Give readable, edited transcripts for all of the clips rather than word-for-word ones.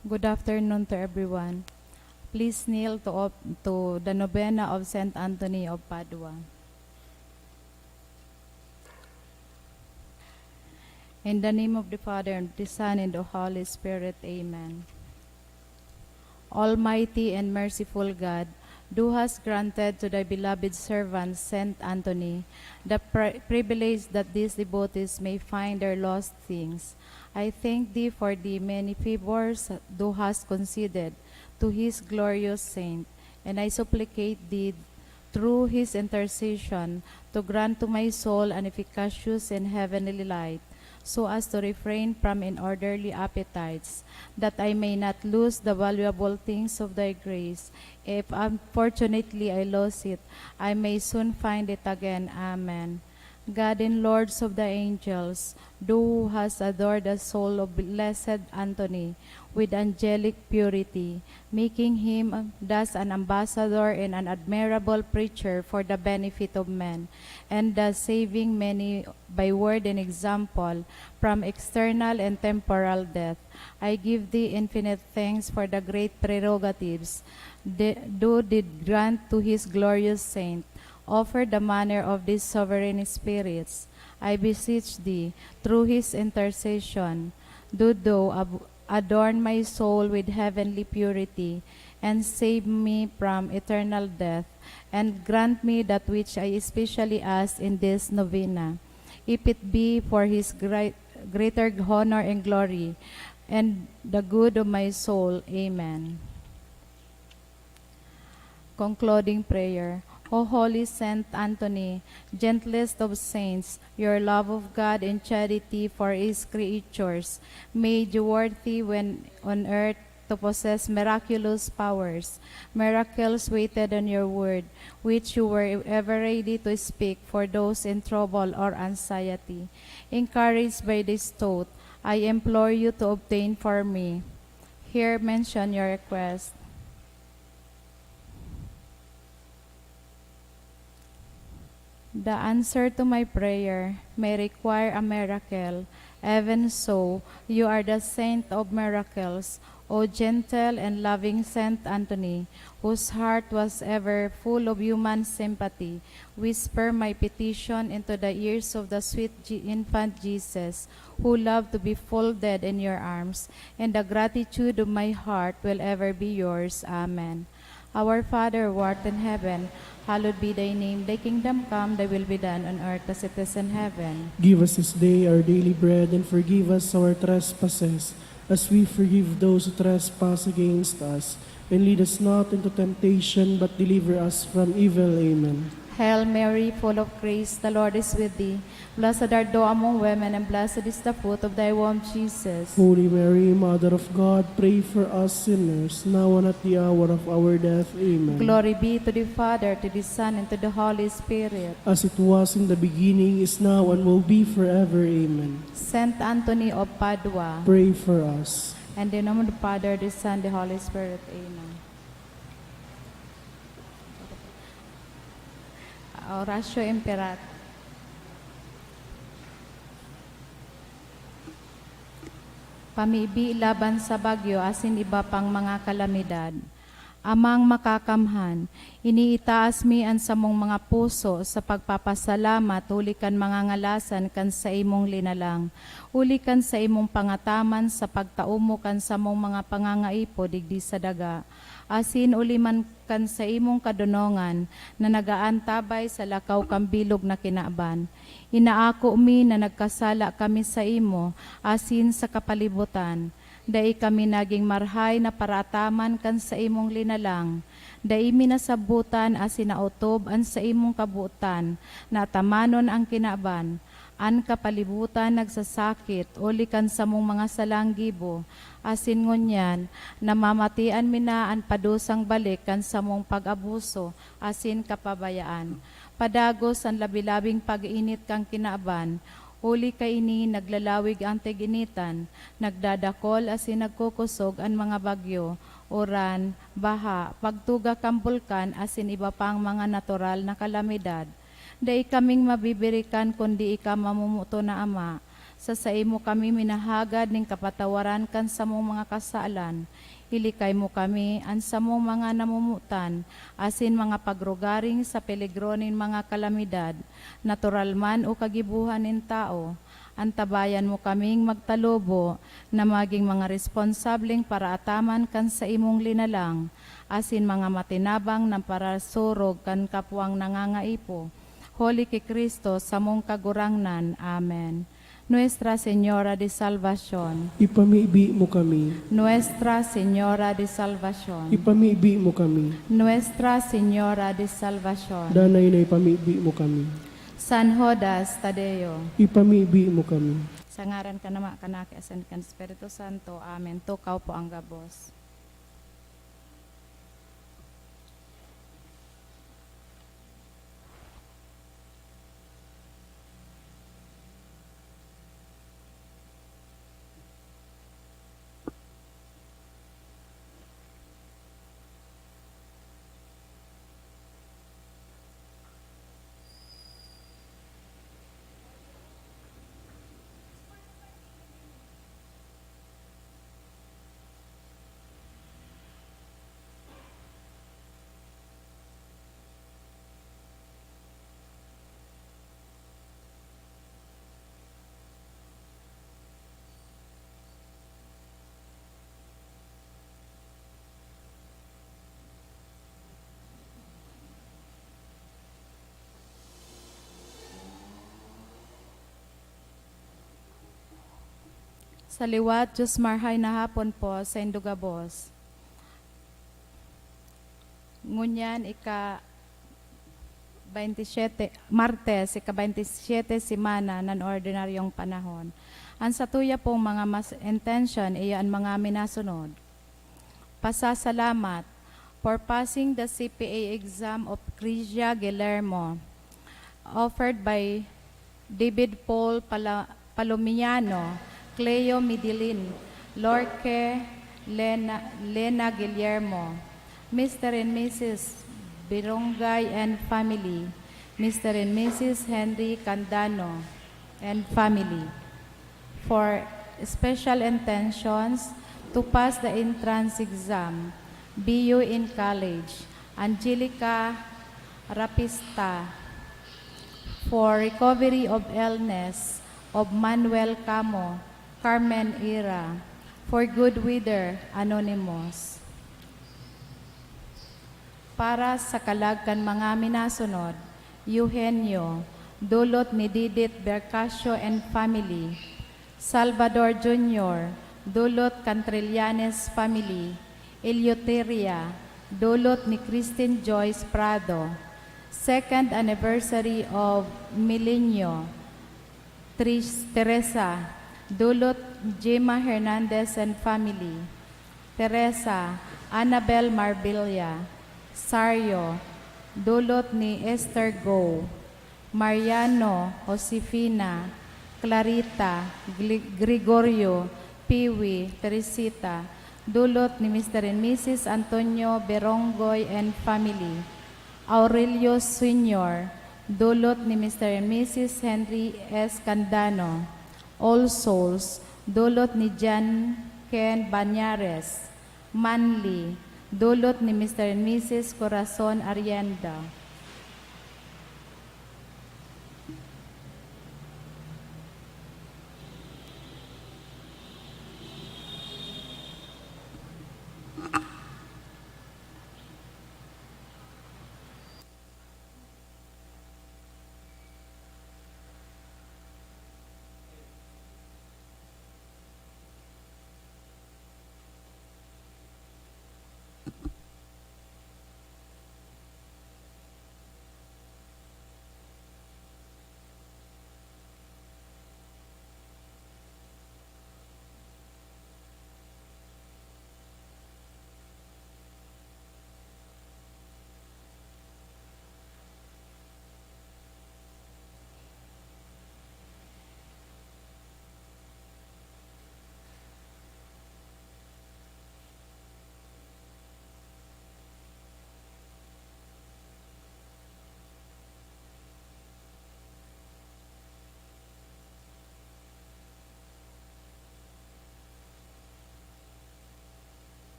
Good afternoon to everyone. Please kneel to the Novena of Saint Anthony of Padua. In the name of the Father, and the Son, and the Holy Spirit, Amen. Almighty and merciful God, Thou hast granted to thy beloved servant Saint Anthony the privilege that these devotees may find their lost things. I thank thee for the many favors thou hast conceded to his glorious saint, and I supplicate thee through his intercession to grant to my soul an efficacious and heavenly light, so as to refrain from inordinary appetites, that I may not lose the valuable things of thy grace. If unfortunately I lose it, I may soon find it again. Amen. God and Lords of the angels, Thou who hast adored the soul of blessed Anthony with angelic purity, making him thus an ambassador and an admirable preacher for the benefit of men, and thus saving many by word and example from external and temporal death, I give thee infinite thanks for the great prerogatives thou did grant to his glorious saint. Offer the manner of these sovereign spirits. I beseech thee, through his intercession, do thou adorn my soul with heavenly purity, and save me from eternal death, and grant me that which I especially ask in this novena, if it be for his greater honor and glory, and the good of my soul. Amen. Concluding prayer. O holy Saint Anthony, gentlest of saints, your love of God and charity for his creatures made you worthy when on earth to possess miraculous powers. Miracles waited on your word, which you were ever ready to speak for those in trouble or anxiety. Encouraged by this thought, I implore you to obtain for me. Here mention your request. The answer to my prayer may require a miracle. Even so, you are the saint of miracles, O gentle and loving Saint Anthony, whose heart was ever full of human sympathy. Whisper my petition into the ears of the sweet infant Jesus, who loved to be folded in your arms, and the gratitude of my heart will ever be yours. Amen. Our Father, who art in heaven, hallowed be thy name. Thy kingdom come, thy will be done on earth as it is in heaven. Give us this day our daily bread, and forgive us our trespasses, as we forgive those who trespass against us. And lead us not into temptation, but deliver us from evil. Amen. Hail Mary, full of grace, the Lord is with thee. Blessed art thou among women, and blessed is the fruit of thy womb, Jesus. Holy Mary, Mother of God, pray for us sinners, now and at the hour of our death. Amen. Glory be to the Father, to the Son, and to the Holy Spirit. As it was in the beginning, is now, and will be forever. Amen. Saint Anthony of Padua. Pray for us. And in the name of the Father, the Son, the Holy Spirit. Amen. Oratio Imperat. Pamibi laban sa bagyo asin iba pang mga kalamidad. Amang makakamhan, iniitaas mi ang samong mga puso sa pagpapasalamat, ulikan mga ngalasan kan sa imong linalang. Ulikan sa imong pangataman sa pagtaumo kan sa mong mga pangangaipo digdi sa daga. Asin uliman kan sa imong kadunongan na nagaantabay sa lakaw kang bilog na kinaaban. Inaako mi na nagkasala kami sa imo, asin sa kapalibutan. Dai kami naging marhay na parataman kan sa imong linalang. Dai minasabutan asin nautob an sa imong kabutan, na tamanon ang kinaaban. An kapalibutan nagsasakit, ulikan sa mong mga salanggibo, asin ngunyan, namamatian minaan padusang balik kan sa mong pag-abuso, asin kapabayaan. Padagos ang labilabing pag-init kang kinaaban, uli kaini naglalawig ang tiginitan, nagdadakol asin nagkukusog ang mga bagyo, uran, baha, pagtuga kang bulkan asin iba pang mga natural na kalamidad. Dai kaming mabibirikan kundi ika mamumuto na Ama. Sa imo kami minahagad ning kapatawaran kan sa mong mga kasalan. Hilikay mo kami an sa mong mga namumutan, asin mga pagrugaring sa peligro nin mga kalamidad, natural man o kagibuhan nin tao. Antabayan mo kaming magtalubo na maging mga responsableng para ataman kan sa imong linalang, asin mga matinabang na para surog kan kapwang nangangaipo. Holy kay Kristo sa mong kagurangnan. Amen. Nuestra Señora de Salvación. Ipamibi mo kami. Nuestra Señora de Salvación. Ipamibi mo kami. Nuestra Señora de Salvación. Danay na ipamibi mo kami. San Judas Tadeo. Ipamibi mo kami. Sa ngaran ka naman kanaki asan kan Espiritu Santo. Amen. Tukaw po ang gabos. Sa liwat, Diyos marhay na hapon po sa Indugabos. Ngunyan, ika 27, Martes, ika 27 semana ng ordinaryong panahon. Ang satuya pong mga mas intention, iyan mga minasunod. Pasasalamat for passing the CPA exam of Crisia Guillermo, offered by David Paul Palomiano, Cleo Midilin, Lorque Lena Guillermo, Mr. and Mrs. Birongay and family, Mr. and Mrs. Henry Candano and family, for special intentions to pass the entrance exam, BU in college, Angelica Rapista, for recovery of illness of Manuel Camo, Carmen Ira, for good weather, Anonymous. Para sa kalagkan mga minasunod, Eugenio, dulot ni Didit Bercasio and family, Salvador Jr., dulot Cantrillanes family, Eleuteria, dulot ni Christine Joyce Prado, second anniversary of Milenio, Teresa, dulot Gemma Hernandez and family, Teresa, Annabel Marbilla, Sario, dulot ni Esther Go, Mariano, Josefina, Clarita, Gregorio, Piwi, Teresita, dulot ni Mr. and Mrs. Antonio Berongoy and family, Aurelio Sr., dulot ni Mr. and Mrs. Henry S. Candano, All Souls, dulot ni John Ken Banyares, Manly, dulot ni Mr. and Mrs. Corazon Arienda.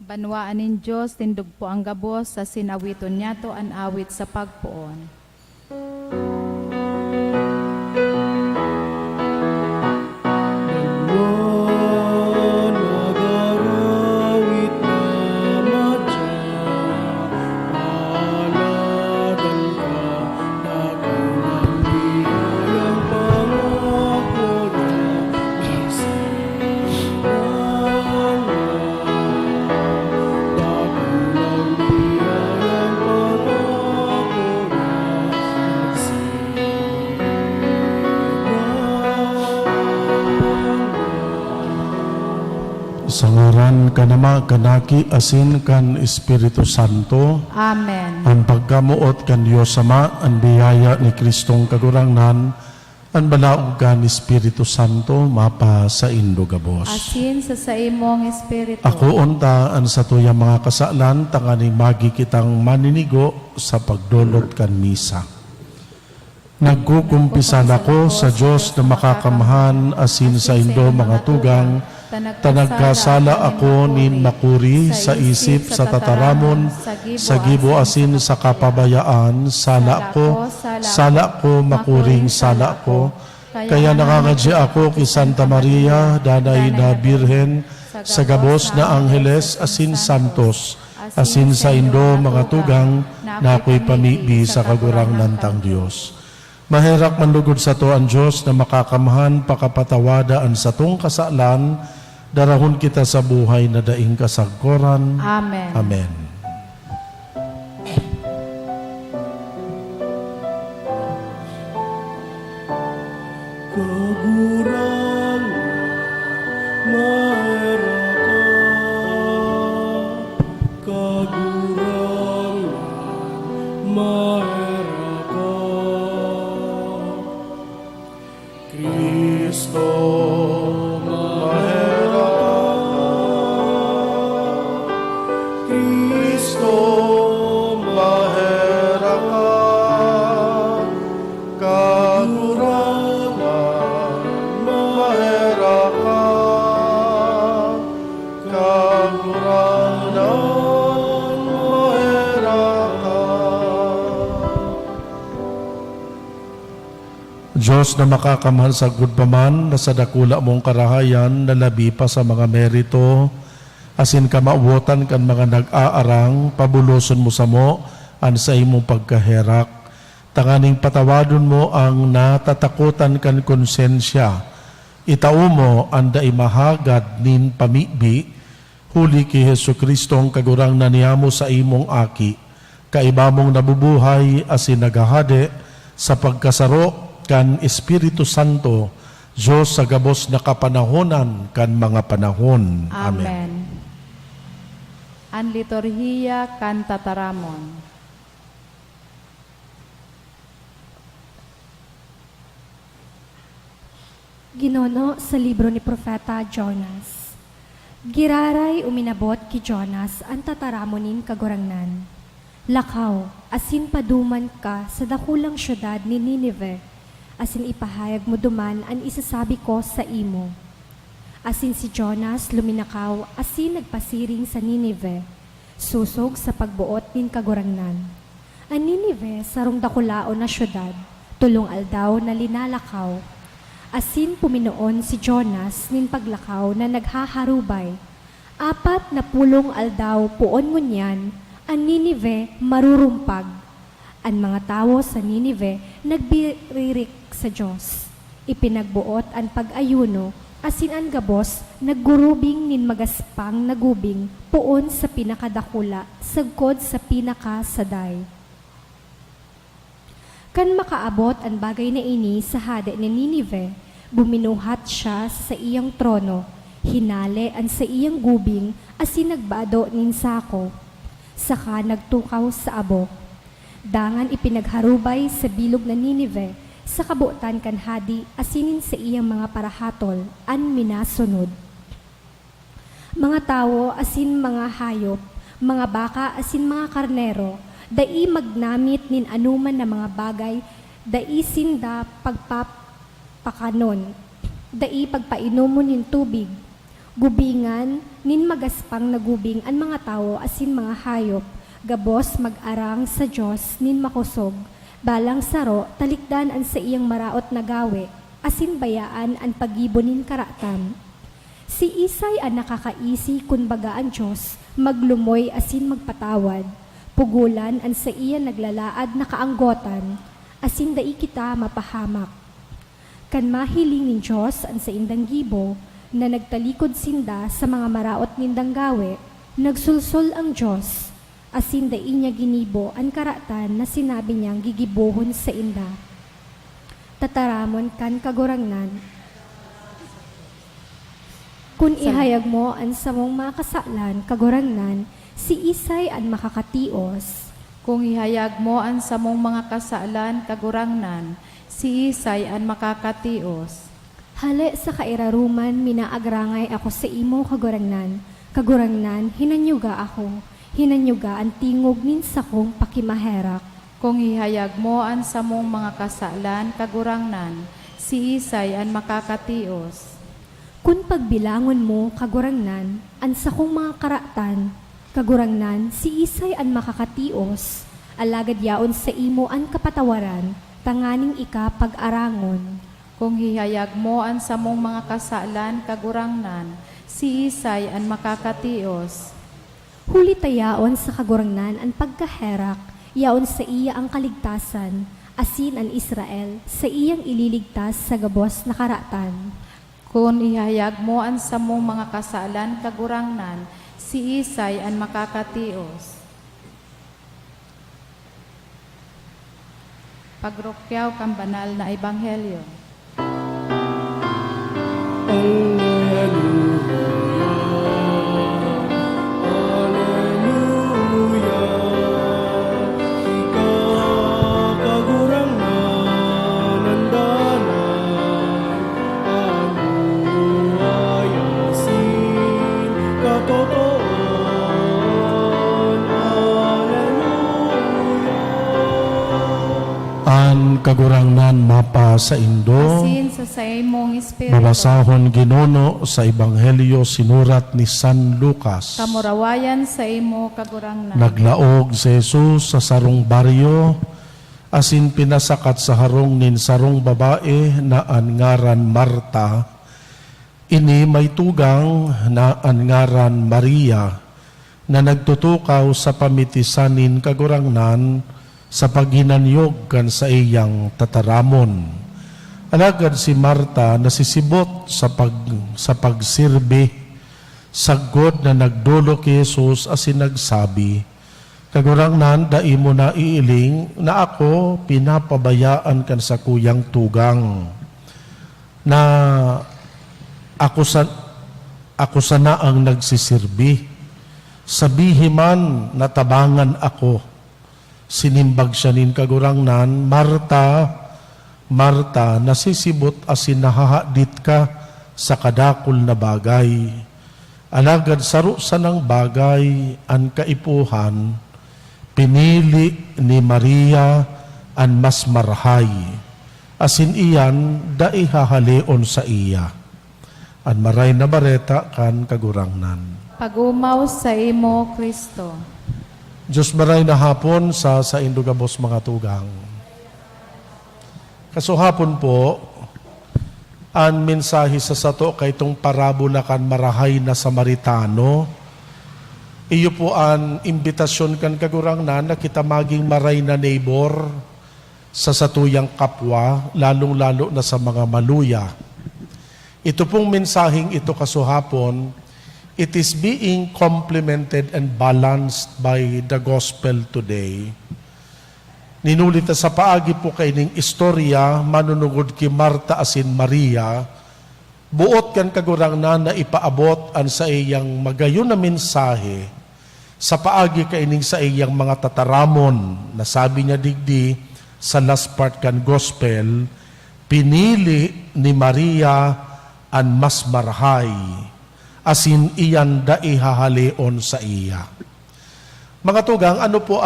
Banwaan nin Diyos, tindog po ang gabos, sa sinawiton niya to an awit sa pagpuon. Nagarawit na madya, alagan ka, dakilang biyayang pangako na magsilang dakilang biyayang pangako na Sa ngaran kanama kanaki asin kan Espiritu Santo, Amen. ang pagkamuot kan Dios Ama, ang biyaya ni Kristong kagurangnan, ang balaog kan Espiritu Santo, mapa sa Indo gabos. Asin sa imong espiritu. Ako unta ang sa tuyang mga kasalan, tanganing magi kitang maninigo sa pagdulot kan misa. Nagkukumpisan ako sa Diyos na makakamahan asin sa Indo mga tugang, tanagkasala ako nin makuri sa isip, sa tataramon, sa gibo asin sa kapabayaan, sala ko, makuring sala ko. Kaya nangangadya ako kay Santa Maria, danay na Birhen, sa gabos na Angeles asin Santos, asin sa Indo mga tugang, na ako'y pamibi sa kagurang tang Diyos. Maherak manlugod sa to ang Diyos na makakamahan pakapatawadaan sa tong kasalan, darahon kita sa buhay na daing kasagkoran. Amen. Amen. Kagurang mahera ka, kagurang mahera ka. Kristo, mahera ka. Kristo, mahera ka. Kagurangan, mahera ka. Kagurangan, mahera ka. Diyos na makakamahal sa gudpaman, na sa dakula mong karahayan, na labi pa sa mga merito, asin ka mauwotan kan mga nag-aarang, pabuloson mo sa mo, an sa imong pagkaherak. Tanganing patawadon mo ang natatakutan kan konsensya. Itao mo ang daimahagad nin pamibi, huli ki Hesu Kristo ang kagurang naniyamo sa imong aki. Kaiba mong nabubuhay asin nagahade sa pagkasaro kan Espiritu Santo, Diyos sa gabos na kapanahonan kan mga panahon. Amen. An liturhiya kan tataramon. Ginono sa libro ni Propeta Jonas. Giraray uminabot ki Jonas ang tataramonin kagurangnan. Lakaw, asin paduman ka sa dakulang syudad ni Ninive, asin ipahayag mo duman ang isasabi ko sa imo. Asin si Jonas luminakaw, asin nagpasiring sa Ninive, susog sa pagbuot nin kagurangnan. Ang Ninive sarong dakulao na syudad, tulong aldaw na linalakaw. Asin puminoon si Jonas nin paglakaw na naghaharubay. 40 aldaw puon ngunyan, ang Ninive marurumpag. Ang mga tao sa Ninive nagbiririk sa Diyos. Ipinagbuot ang pag-ayuno, asin ang gabos naggurubing nin magaspang nagubing puon sa pinakadakula, sagkod sa pinakasaday. Kan makaabot ang bagay na ini sa hade ni Ninive, buminuhat siya sa iyang trono, hinale ang sa iyang gubing, asin nagbado nin sako. Saka nagtukaw sa abo. Dangan ipinagharubay sa bilog na Ninive, sa kabutan kan hadi, asinin sa iyang mga parahatol, an minasunod. Mga tao, asin mga hayop, mga baka, asin mga karnero, dai magnamit nin anuman na mga bagay, dai sinda pagpapakanon, dai pagpainomon nin tubig, Gubingan, nin magaspang nagubing an mga tao asin mga hayop, gabos mag-arang sa Diyos nin makusog, balang saro talikdan an sa iyang maraot na gawe, asin bayaan an pagibo nin karatan. Si Isay an nakakaisi kun baga ang Diyos, maglumoy asin magpatawad, pugulan an sa iya naglalaad na kaanggotan, asin dai kita mapahamak. Kan mahiling nin Diyos an sa indang gibo, na nagtalikod sinda sa mga maraot nindang gawe, nagsulsol ang Diyos, asin dai niya ginibo ang karatan na sinabi niyang gigibohon sa inda. Tataramon kan kagurangnan, kun ihayag mo ang samong mga kasalan kagurangnan, si Isay an makakatios. Kung ihayag mo ang samong mga kasalan kagurangnan, si Isay an makakatios. Hali sa kairaruman, minaagrangay ako sa imo kagurangnan. Kagurangnan, hinanyuga ako. Hinanyuga ang tingog nin sa kong pakimaherak. Kung ihayag mo ang samong mga kasalan kagurangnan, si Isay an makakatios. Kung pagbilangon mo, kagurangnan, ang sa kong mga karatan, kagurangnan, si Isay an makakatios. Alagad yaon sa imo ang kapatawaran, tanganing ika pag-arangon. Kung hihayag mo ang samong mga kasalan kagurangnan, si Isay an makakatios. Huli tayaon sa kagurangnan ang pagkaherak, yaon sa iya ang kaligtasan, asin ang Israel, sa iyang ililigtas sa gabos na karatan. Kung ihayag mo ang samong mga kasalan kagurangnan, si Isay an makakatios. Pagrokyaw kang banal na ebanghelyo. Alleluia, Alleluia, ikaw kagurangnan ng dalan, anuayasin katotoon, Alleluia. An kagurangnan mapa sa Indo, Asin sa imong espiritu. babasahon Ginono sa Ebanghelyo sinurat ni San Lucas. Kamurawayan sa imo kagurangnan. Naglaog si Jesus sa sarong baryo, asin pinasakat sa harong nin sarong babae na angaran Marta. Ini may tugang na angaran Maria, na nagtutukaw sa pamitisanin kagurangnan sa paghinanyog kan sa iyang tataramon. Alagad si Marta nasisibot sa pagsirbe, sagod na nagdulo kay Jesus asin nagsabi, kagurangnan, dai mo na iiling na ako pinapabayaan kan sa kuyang tugang, na ako sana ang nagsisirbi. Sabihi man na tabangan ako. Sinimbag siya nin kagurangnan, Marta, Marta, nasisibot asin nahahadit ka sa kadakol na bagay. Alagad saro sa ng bagay ang kaipuhan, pinili ni Maria ang mas marhay. Asin iyan, dai hahaleon sa iya. An maray na bareta kan kagurangnan. Pagumaw sa imo, Kristo. Diyos maray na hapon sa Indugabos mga tugang. Kaso hapon po, ang mensahe sa sato kay itong parabola kan marahay na Samaritano, iyo po ang imbitasyon kan kagurangnan na kita maging maray na neighbor sa satuyang kapwa, lalong-lalo na sa mga maluya. Ito pong mensaheng ito kasuhapon, it is being complemented and balanced by the gospel today. Ninulita sa paagi po kay ning istorya, manunugod ki Marta asin Maria, buot kan kagurangnan na ipaabot an sa iyang magayon na mensahe, sa paagi kay ning sa iyang mga tataramon, na sabi niya digdi sa last part kan gospel, pinili ni Maria an mas marhay, asin iyan da ihahaleon sa iya. Mga tugang, ano po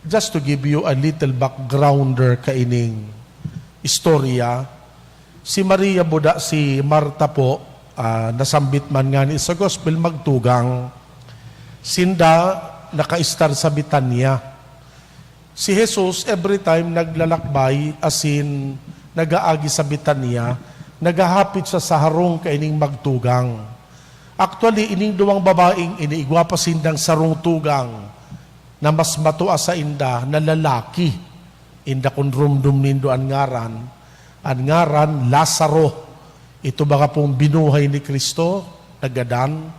just to give you a little backgrounder kaining istorya, si Maria buda si Marta po, nasambit man nga ni sa gospel magtugang, sinda nakaistar sa Bitanya. Si Jesus every time naglalakbay, asin nagaagi sa Bitanya, nagahapit siya sa harong kaining magtugang. Actually, ining duwang babaeng iniigwa pa sindang sarong tugang na mas matua sa inda na lalaki. Inda kun rumdum nindo ang ngaran Lazaro. Ito baka pong binuhay ni Kristo, nagadan.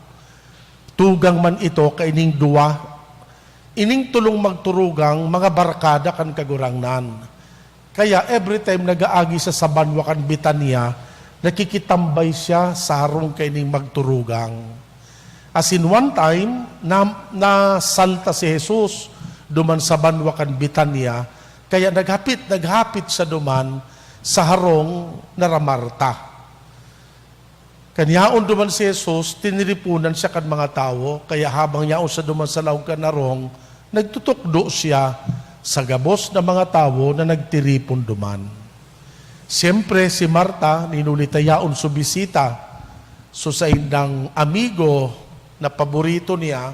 Tugang man ito kaining duwa. Ining tulong magturugang mga barkada kan kagurangnan. Kaya every time nagaagi sa banwa kan Bitanya, nakikitambay siya sa harong kaining magturugang. As in one time, na salta si Jesus duman sa banwa kan Bitanya, kaya naghapit sa duman sa harong na Marta. Kanyaon duman si Jesus, tiniripunan siya kan mga tao, kaya habang yaon sa duman sa laog kan narong, nagtutukdo siya sa gabos na mga tao na nagtiripon duman. Siyempre si Marta, ninulitayaon sa bisita, so sa indang amigo na paborito niya,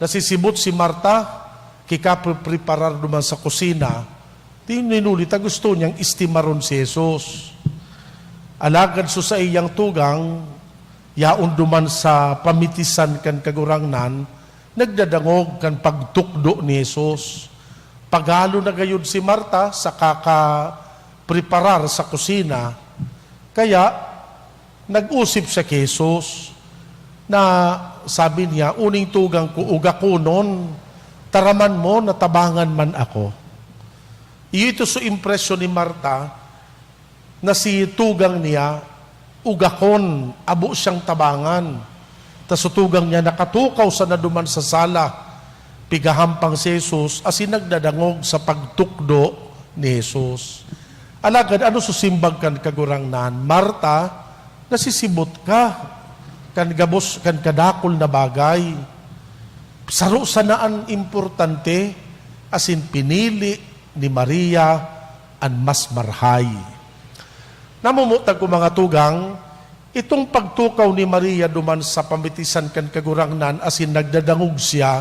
nasisibot si Marta, kikapreparar duman sa kusina, ninulita gusto niyang istimaron si Jesus. Alagad so sa iyang tugang, yaon duman sa pamitisan kan kagurangnan, nagdadangog kan pagtukdo ni Jesus. Paghalo na gayud si Marta sa kaka-preparar sa kusina, kaya nag-usip siya kay Jesus na sabi niya, uning tugang ko, ugakunon, taraman mo, natabangan man ako. Ito so impresyon ni Marta na si tugang niya, ugakon, abo siyang tabangan. Tas tugang niya nakatukaw sa naduman sa sala, pigahampang si Jesus, asin nagdadangog sa pagtukdo ni Jesus. Alagad, ano susimbag kan kagurangnan? Marta, nasisibot ka, kan gabos, kan kadakol na bagay. Saro sanaan importante, asin pinili ni Maria ang mas marhay. Namumutag ko mga tugang, itong pagtukaw ni Maria duman sa pamitisan kan kagurangnan asin nagdadangog siya,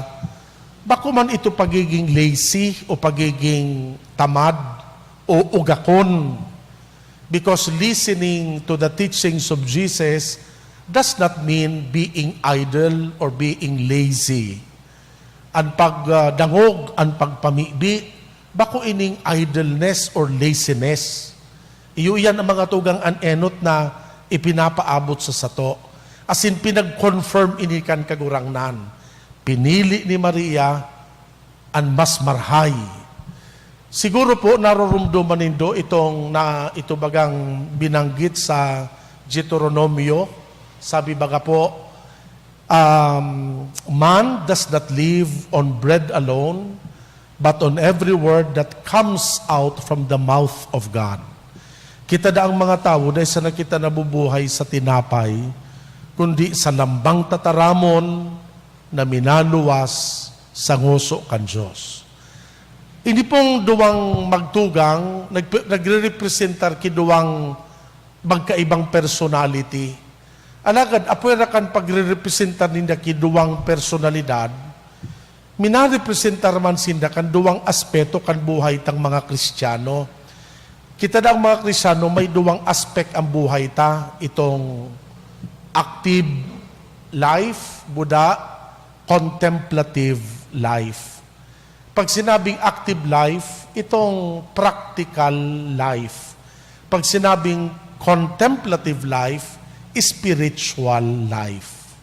bako man ito pagiging lazy o pagiging tamad o ugakon. Because listening to the teachings of Jesus does not mean being idle or being lazy. Ang pagdangog, ang pagpamibi, bako ining idleness or laziness. Iyo yan ang mga tugang anenot na ipinapaabot sa sato. As in, pinag-confirm inikan kagurangnan. Pinili ni Maria ang mas marhay. Siguro po narorumduman nindo ito bagang binanggit sa Deuteronomio. Sabi baga po, man does not live on bread alone, but on every word that comes out from the mouth of God. Kita daang mga tao dahil sa nakita nabubuhay sa tinapay, kundi sa lambang tataramon na minaluwas sa nguso kan Diyos. Hindi pong duwang magtugang, nagre-representar kiduwang magkaibang personality. Alagad, apwera kan pagre-representar ninda kiduwang personalidad, minarepresentar man sinda kan duwang aspeto kan buhay tang mga Kristiyano. Kita na ang mga Kristiyano may duwang aspect ang buhay ta, itong active life, Buddha, contemplative life. Pag sinabing active life, itong practical life. Pag sinabing contemplative life, spiritual life.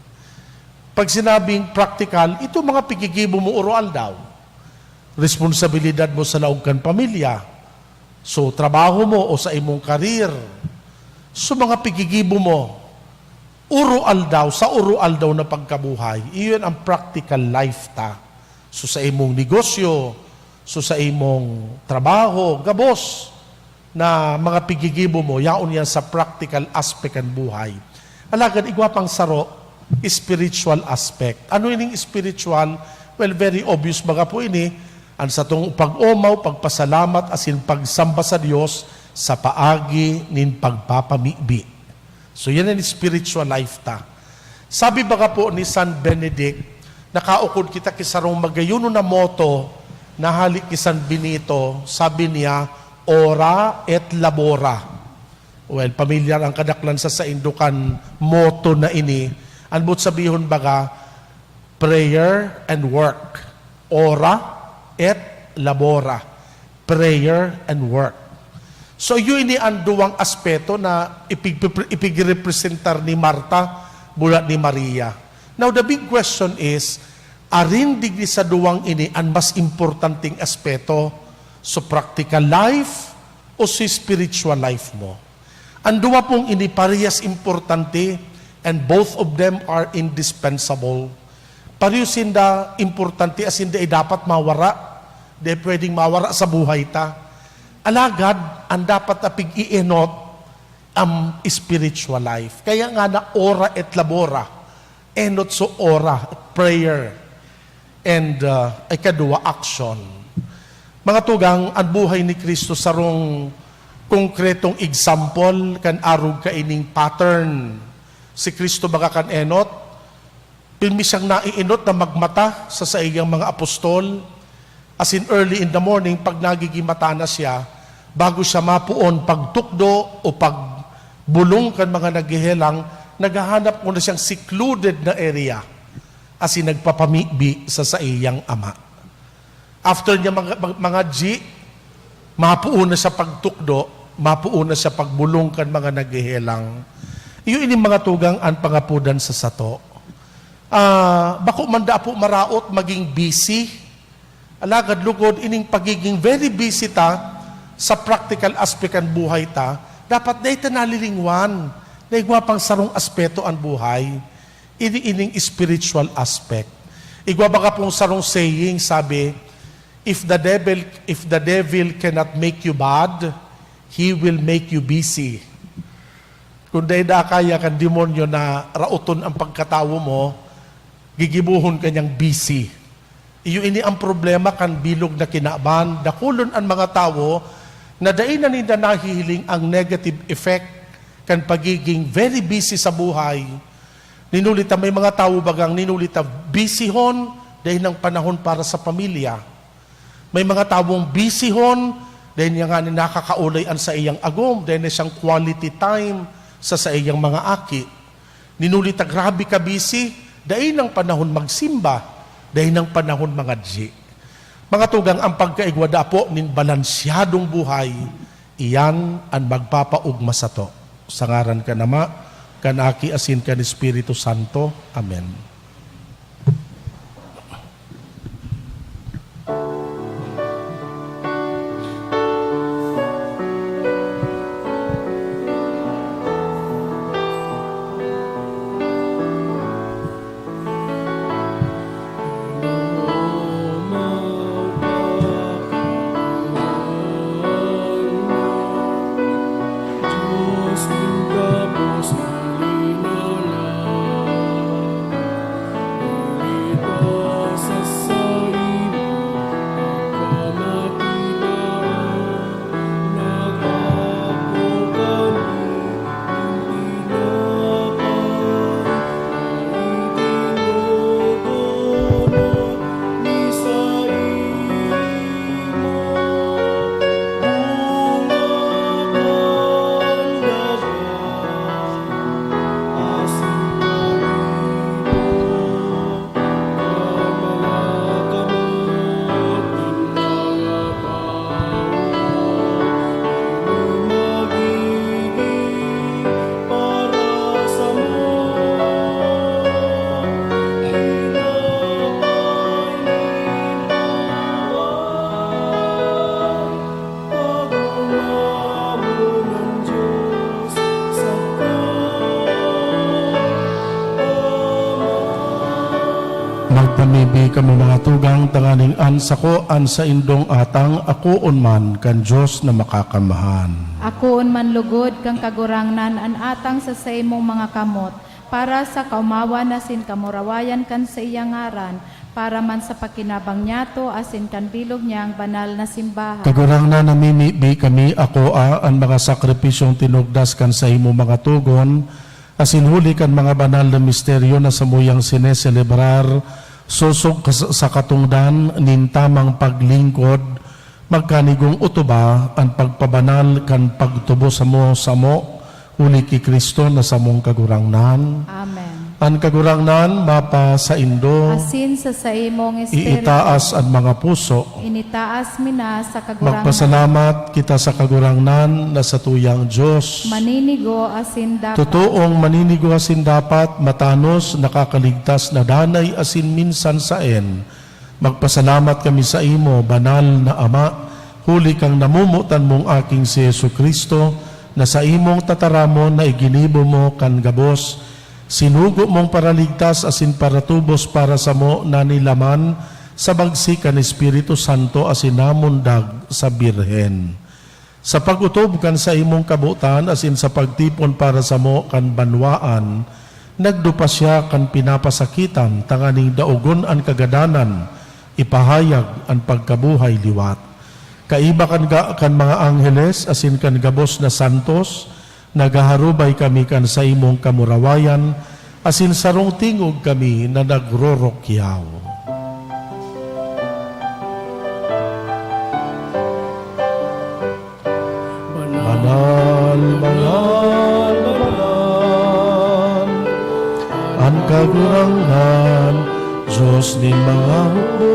Pag sinabing practical, ito mga pigigibo mo urual daw. Responsibilidad mo sa laog kan pamilya. So, trabaho mo o sa imong karir. So, mga pigigibo mo, urual daw, sa urual daw na pagkabuhay. Iyon ang practical life ta. So, sa imong negosyo, so sa imong trabaho, gabos, na mga pigigibo mo, yaon yan sa practical aspect ng buhay. Alagad, igwapang saro, spiritual aspect. Ano ining spiritual? Well, very obvious baga po ini, ang sa tong pag-umaw, pagpasalamat, asin pagsamba sa Dios sa paagi nin pagpapamibi. So yan ang spiritual life ta. Sabi baga po ni San Benedict, nakaukod kita kisarong magayuno na moto, nahalik ki San Benito, sabi niya, ora et labora. Well, pamilyar ang kadaklan sa Indukan moto na ini. Anbot sabihon baga, prayer and work. Ora et labora. Prayer and work. So yun ini ang duwang aspeto na ipigrepresentar ni Marta bulat ni Maria. Now the big question is, arin digdi sa duwang ini ang mas importanting aspeto so practical life o si spiritual life mo? Ang duwa pong ini parehas importante and both of them are indispensable. Parehas sinda importante as hindi ay dapat mawara, di pwedeng mawara sa buhay ta. Alagad, ang dapat na pig-ienot ang spiritual life. Kaya nga na ora et labora, enot so ora, prayer, and ikadua, action. Mga tugang, ang buhay ni Kristo sarong konkretong example, kan arug kaining pattern. Si Kristo baga kan enot, pilmi siyang naiinot na magmata sa iyang mga apostol, as in early in the morning, pag nagigimata na siya, bago siya mapuon pagtukdo o pagbulong kan mga naghihelang, naghahanap muna siyang secluded na area as in nagpapamibi sa iyang ama. After niya mga G, mapuon na siya pagtukdo, mapuon na siya pagbulong kan mga naghihelang. Iyon ini mga tugang ang pangapudan sa sato. Bako manda po maraot maging busy, alagad lugod ining pagiging very busy ta, sa practical aspect ang buhay ta, dapat na ito nalilingwan. Na igwa pang sarong aspeto ang buhay. Ining spiritual aspect. Igwa baka pong sarong saying, sabi, if the devil cannot make you bad, he will make you busy. Kung dahil da kaya kan demonyo na rauton ang pagkatawo mo, gigibuhon kanyang busy. Iyo ini ang problema kan bilog na kinaban, dakulon ang mga tao, na dain na nila nahihiling ang negative effect kan pagiging very busy sa buhay. Ninulita, may mga tao bagang ninulita, busy hon dahil ng panahon para sa pamilya. May mga taong busy hon dahil niya nga nakakaulayan sa iyang agom, dahil na siyang quality time sa iyang mga aki. Ninulita, grabe ka busy, dahil ng panahon magsimba, dahil ng panahon mga G. Mga tugang, ang pagkaigwada po nin balansyadong buhay, iyan ang magpapaugma sa to. Sa ngaran ka nama, kanaki asin ka ni Espiritu Santo. Amen. Magpamibi kami mga tugang tanganing ansako an sa indong atang ako man kan Diyos na makakamahan. Akoon man lugod kang kagurangnan an atang sa imong mga kamot, para sa kaumawa na sin kamurawayan kan sa iyang ngaran, para man sa pakinabang niyato asin kan bilog niyang banal na simbahan. Kagurang na namimibi kami ako an mga sakripisyong tinugdas kan sa imo mga tugon, Asin huli kan mga banal na misteryo na samuyang sineselebrar, susog sa katungdan nin tamang paglingkod, magkanigong utuba ang pagpabanal kan pagtubo samo, huli ki Kristo na samong kagurangnan. Amen. Ang kagurangnan mapa sa Indo, Asin sa imong espiritu, iitaas ang mga puso. initaas mina sa kagurangnan. Magpasalamat kita sa kagurangnan na sa tuyang Diyos. Maninigo asin dapat. Totoong maninigo asin dapat, matanos, nakakaligtas na danay asin minsan saen. Magpasalamat kami sa imo, banal na Ama, huli kang namumutan mong aking si Yesu Kristo, na sa imong tataramon na iginibo mo kan gabos, sinugo mong paraligtas asin paratubos para sa mo na nilaman sa bagsikan Espiritu Santo asin namundag sa Birhen. Sa pagutob kan sa imong kabutan asin sa pagtipon para sa mo kan banwaan, nagdupa siya kan pinapasakitan tanganing daugon ang kagadanan, ipahayag ang pagkabuhay liwat. Kaiba kan mga angheles asin kan gabos na santos, nagaharubay kami kan sa imong kamurawayan, asin sarong tingog kami na nagrorokyaw. Banal, banal, banal, ang kagurangan, Diyos ni mga hukbo,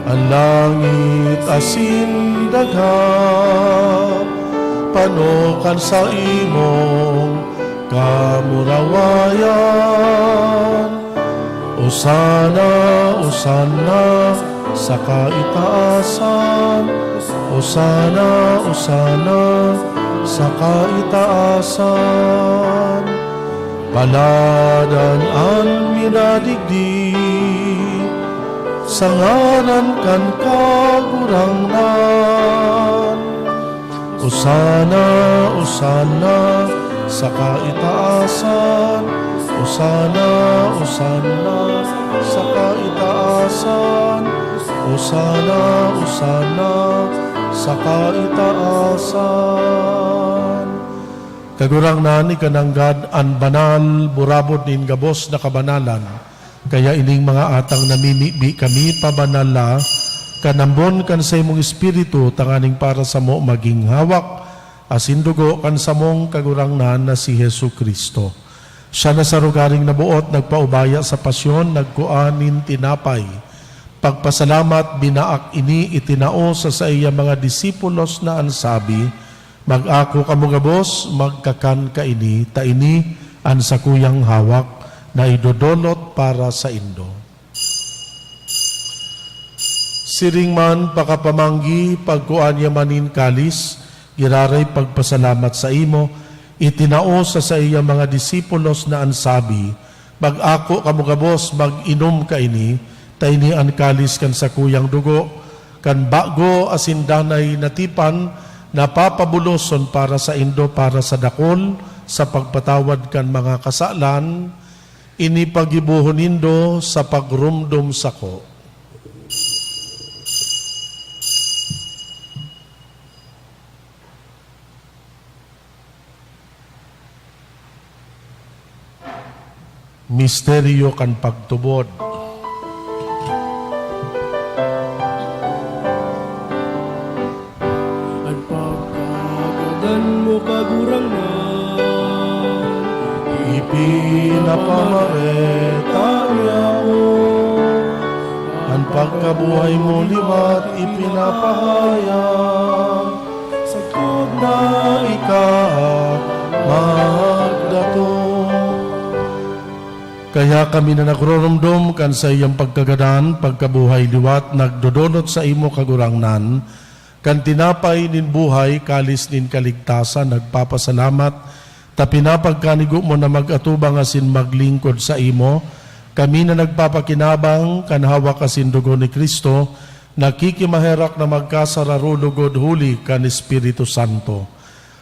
ang langit asin daga, panukan sa imong kamurawayan. Osana, Osana sa kaitaasan, Osana, Osana sa kaitaasan. Paladan ang minadigdi, sa ngaran kan kagurangnan. Osana, Osana sa kaitaasan, Osana, Osana sa kaitaasan, Osana, Osana sa kaitaasan. Kagurangnan ikananggad an banal burabod nin gabos na kabanalan, kaya ining mga atang namimibi kami pabanala, kanambon kan sa imong espiritu tanganing para sa mo maging hawak, asin dugo kan sa mong kagurangnan na si Yesu Kristo. Siya na sa rugaring nabuot, nagpaubaya sa pasyon, nagkuanin tinapay. Pagpasalamat, binaak ini itinao sa iya mga disipulos na ansabi, mag-ako kamugabos, magkakan ka ini, ta ini an sa kuyang hawak, na idodolot para sa Indo. Siring man pakapamanggi, pagkuan yamanin kalis, iraray pagpasalamat sa imo, itinao sa iya mga disipulos na ansabi, mag-ako kamugabos, mag-inom ka ini, ta ini an kalis kan sa kuyang dugo, kan bago asindanay natipan, napapabuloson para sa Indo, para sa dakol, sa pagpatawad kan mga kasalan, ini pagibuhon nindo sa pagrumdum sako. Misteryo kan pagtubod. Ang pagkagadan mo kagurangnan, Ipinapamareta niya mo, ang pagkabuhay mo liwat ipinapahayag, sa kod na ikaw magdato. Kaya kami na nagroromdom kan sa iyang pagkagadan, pagkabuhay liwat, nagdodonot sa imo kagurangnan, kan tinapay nin buhay, kalis nin kaligtasan, nagpapasalamat, ta pinapagkanigo mo na mag-atubang asin maglingkod sa imo, kami na nagpapakinabang, kan hawak asin dugo ni Kristo, nakikimaherak na magkasararulugod huli kan Espiritu Santo.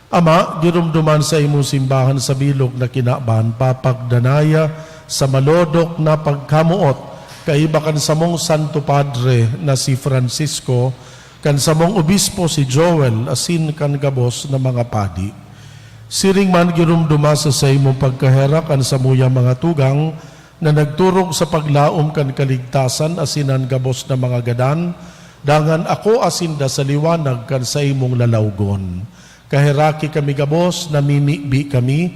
Ama, girumduman sa imo simbahan sa bilog na kinaban, papagdanaya sa malodok na pagkamuot, kaiba kan sa mong Santo Padre na si Francisco, kan sa mong Obispo si Joel, asin kan gabos na mga padi. Siring man girumduma sa imong pagkaherak kan sa muyang mga tugang na nagturog sa paglaom kan kaligtasan asinan gabos na mga gadan, dangan ako asinda sa liwanag kan sa imong lalawgon. Kahiraki kami gabos, namimibi kami,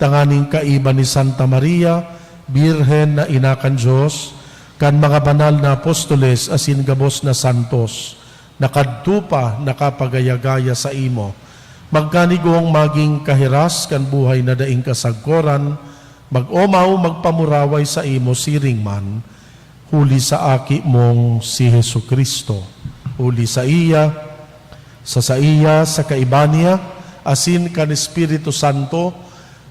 tanganing kaiba ni Santa Maria, Birhen na inakan Diyos, kan mga banal na apostoles asin gabos na santos, nakadtupa, nakapagayagaya sa imo. Magkanigong maging kahiras kan buhay na daing kasagkoran, mag-omaw magpamuraway sa imo siring man, huli sa aki mong si Hesu Kristo. Huli sa iya, sa kaibaniya, asin kan Espiritu Santo,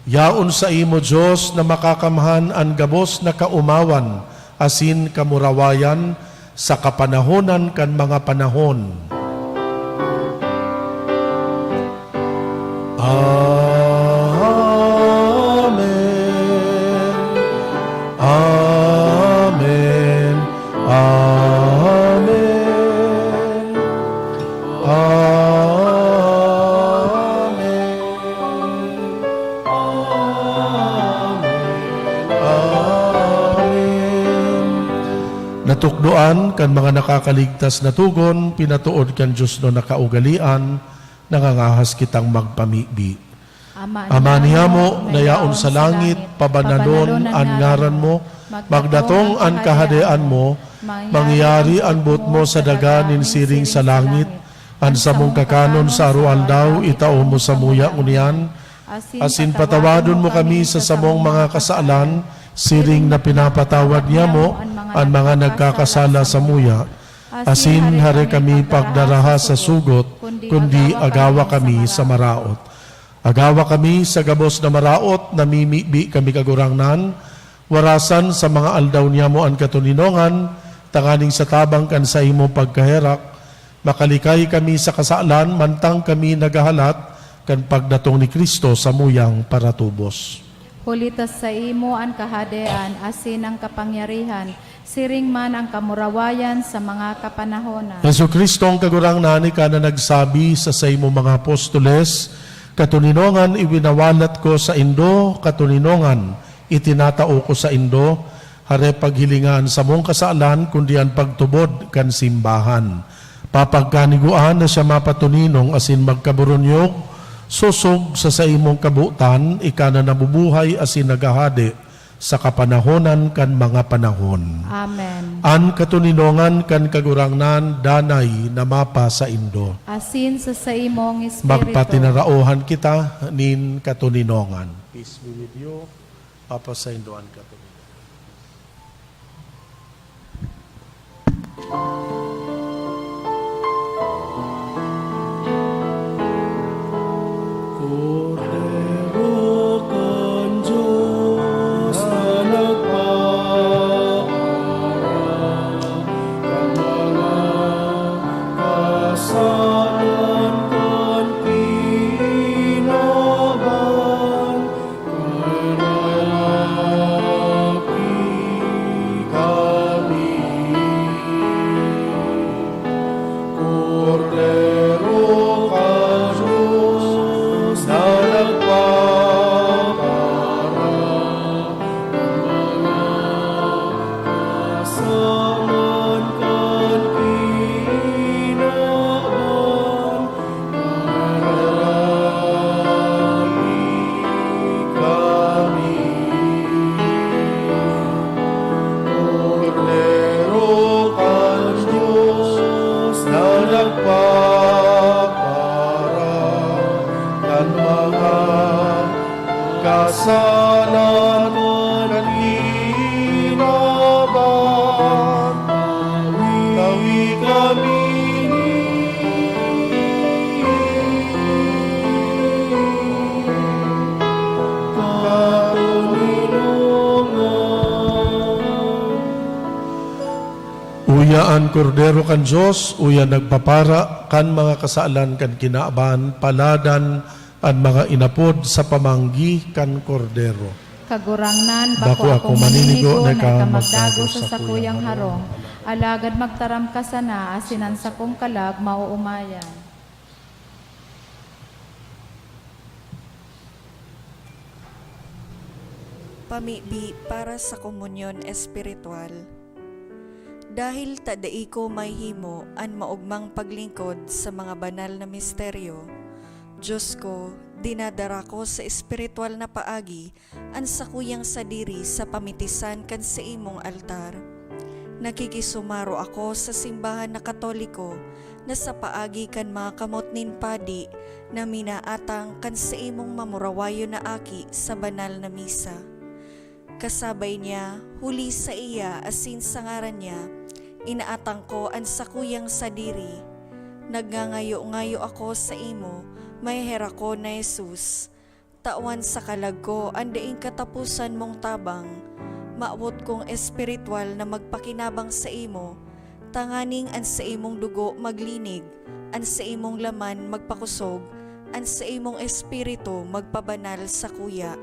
yaon sa imo Diyos na makakamahan ang gabos na kaumawan, asin kamurawayan, sa kapanahonan kan mga panahon. Amen. Amen. Amen. Amen. Amen. Natukdoan kan mga nakakaligtas na tugon, pinatuod kan Diyos no nakaugalian, nangangahas kitang magpamibi. Ama niya mo, nayaon sa langit, pabananon ang ngaran mo, magdatong ang kahadean mo, mangyari ang but mo sa daga nin siring sa langit, ang sa mong kakanon sa aruan daw, itao mo sa muya unian, asin patawadon mo kami sa samong mga kasaalan, siring na pinapatawad niya mo, ang mga nagkakasala sa muya, asin hari kami pagdaraha sa sugot, kundi agawa kami sa maraot. Agawa kami sa gabos na maraot, namimibi kami kagurangnan, warasan sa mga aldaw niya mo ang katuninongan, tanganing sa tabang kan sa imo pagkaherak, makalikay kami sa kasaalan, mantang kami nagahalat, kan pagdatong ni Kristo sa muyang paratubos. Hulitas sa imo ang kahadean, asin ang kapangyarihan, siring man ang kamurawayan sa mga kapanahonan. Yesu Kristo ang kagurangnan ka na nagsabi sa imo mga apostoles, katuninongan iwinawalat ko sa indo, katuninongan itinatao ko sa indo, hare paghilingan sa mong kasaalan, kundi ang pagtubod kan simbahan. Papagkaniguan na siya mapatuninong asin magkaburunyog, susog sa imong kabutan, ika na nabubuhay asin nagahade sa kapanahonan kan mga panahon. Amen. An katuninongan kan kagurangnan, danay na mapa sa indo. Asin sa imong espiritu. Magpatinarauhan kita nin katuninongan. Peace be with you. Papa sa indoan katuninongan. Cordero kan Diyos na nagpaparang kan mga kasalan kan kinaban, karaki kami. Cordero kan Diyos na nagpaparang kasalan kan kinaban, karami kami. Cordero kan Diyos na nagpaparang kan mga kasalan kan kinaban, tawi kami. Katuninongan. Uyaan kordero kan Diyos, uya nagpapara kan mga kasaalan kan kinaaban, paladan ang mga inapod sa pamanggi kan kordero. Kagurangnan, Bako bako ako ako maninigo maninigo, na na magdago magdago sa sa sakuyang kuyang harong. Alagad magtaram ka sana, asinan sa kong kalag, mauumayan. Pamibi para sa komunyon espiritual. Dahil tadai ko may himo an maugmang paglingkod sa mga banal na misteryo, Diyos ko, dinadara ko sa espiritual na paagi an sakuyang sadiri sa pamitisan kan sa imong altar. Nakikisumaro ako sa simbahan na Katoliko na sa paagi kan mga kamot nin padi na minaatang kan sa imong mamurawayo na aki sa banal na misa. Kasabay niya, huli sa iya asin sa ngaran niya, inaatang ko ang sakuyang sadiri. Nagngangayo-ngayo ako sa imo, may hera ko na Jesus. Tawan sa kalag ko, andaing katapusan mong tabang. Maabot kong espiritual na magpakinabang sa imo, tanganing an sa imong dugo maglinig, an sa imong laman magpakusog, an sa imong espiritu magpabanal sa kuya.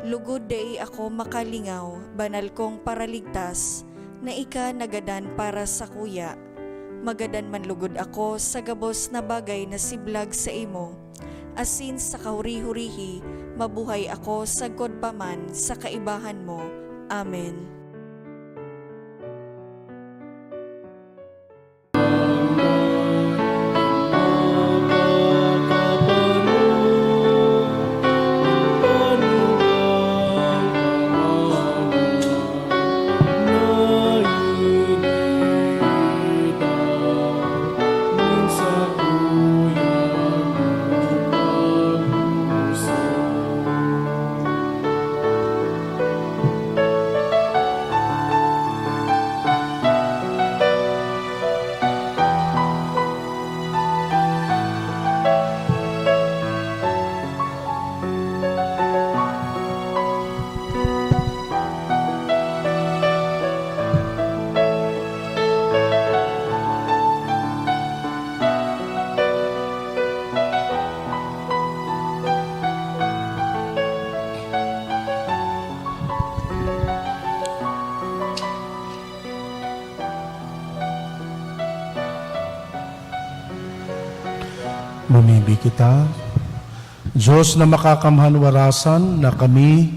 Lugod dai ako makalingaw, banal kong paraligtas, na ika nagadan para sa kuya. Magadan man lugod ako sa gabos na bagay na siblag sa imo. Asin sa kahuri-hurihi, mabuhay ako sagkod paman sa kaibahan mo. Amen. Mumimbi kita, Diyos na makakamhan warasan na kami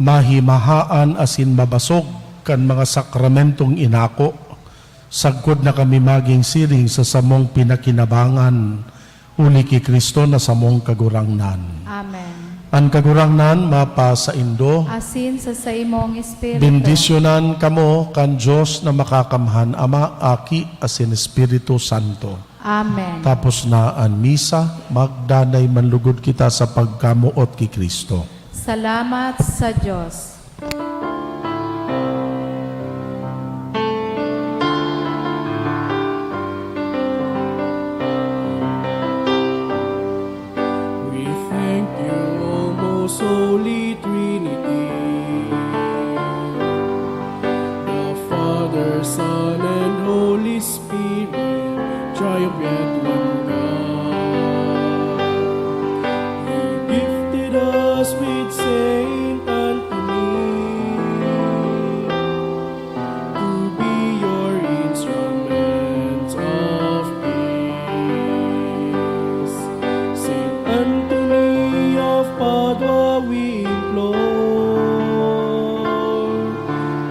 mahimahaan asin mabasog kan mga sakramentong inako, sagkod na kami maging siring sa samong pinakinabangan, uli ki Kristo na samong kagurangnan. Amen. Ang kagurangnan mapa sa Indo, Asin sa imong espiritu. bendisyonan kamo kan Diyos na makakamhan Ama, Aki, asin Espiritu Santo. Amen. Tapos na ang misa, magdanay manlugod kita sa pagkamuot ki Kristo. Salamat sa Diyos. We thank you, O most holy Trinity, the Father, Son, and Holy Spirit, triumphant one God. You gifted us with Saint Anthony to be your instruments of peace. Saint Anthony of Padua, we implore,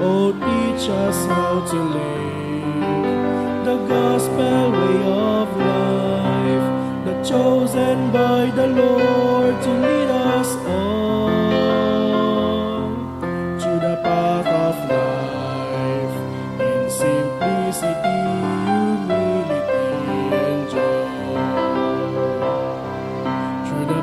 oh, teach us how to live the gospel way of life, the chosen by the Lord to lead us on to the path of life in simplicity, humility, and joy. Through the